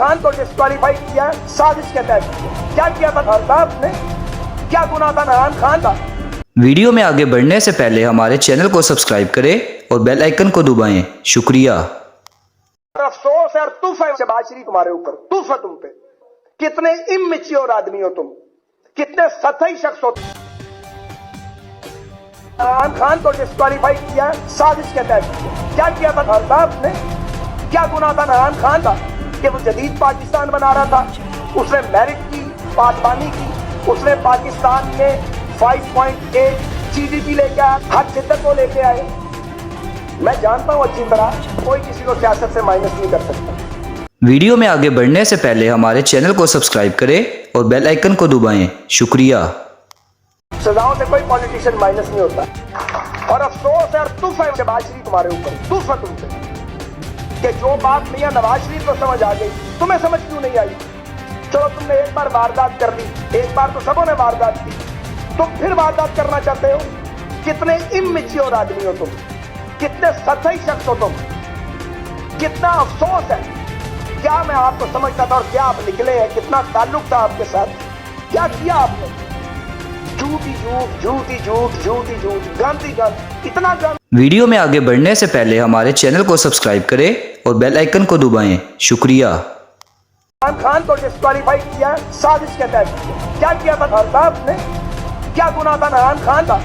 خان کو ڈسکوالیفائی کیا سازش کے تحت. کیا کیا تھا صاحب نے؟ کیا گناہ تھا نعان خان کا؟ ویڈیو میں آگے بڑھنے سے پہلے ہمارے چینل کو سبسکرائب کریں اور بیل آئیکن کو دبائیں. شکریہ. افسوس ہے اور تحفہ ہے شہباز شریف تمہارے اوپر، تحفہ تم پہ. کتنے اممیچیور آدمی ہو تم، کتنے سطحی شخص ہو. نعان خان کو ڈسکوالیفائی کیا سازش کے تحت. کیا کیا تھا صاحب نے؟ کیا گناہ تھا نعان خان کا کہ وہ جدید پاکستان بنا رہا تھا؟ اس نے میرٹ کی، پاسبانی کی. اس نے پاکستان میں 5.8 GDP لے کے آیا، ہر شدت کو لے کے آئے. میں جانتا ہوں اچھی طرح کوئی کسی کو سیاست سے مائنس نہیں کر سکتا. ویڈیو میں آگے بڑھنے سے پہلے ہمارے چینل کو سبسکرائب کریں اور بیل آئیکن کو دبائیں. شکریہ. سزاؤں سے کوئی پولیٹیشین مائنس نہیں ہوتا. اور افسوس ہے اور تحفہ ہے شہباز شریف تمہارے اوپر، تحفہ تم پہ کہ جو بات میاں نواز شریف کو سمجھ آ گئی تمہیں سمجھ کیوں نہیں آئی؟ چلو تم نے ایک بار واردات کر لی، ایک بار تو سبوں نے واردات کی، تم پھر واردات کرنا چاہتے ہو. کتنے اممیچیور آدمی ہو تم، کتنے سطحی شخص ہو تم. کتنا افسوس ہے. کیا میں آپ کو سمجھتا تھا اور کیا آپ نکلے ہیں؟ کتنا تعلق تھا آپ کے ساتھ؟ کیا کیا آپ نے؟ جھوٹی جھوٹ، جھوٹی جھوٹ، جھوٹی جھوٹ، گندی گند، اتنا گند. ویڈیو میں آگے بڑھنے سے پہلے ہمارے چینل کو سبسکرائب کریں اور بیل آئیکن کو دبائیں. شکریہ. نعان خان کو ڈسکوالیفائی کیا سازش کے تحت. کیا کیا تھا صاحب نے؟ کیا گناہ تھا نعان خان کا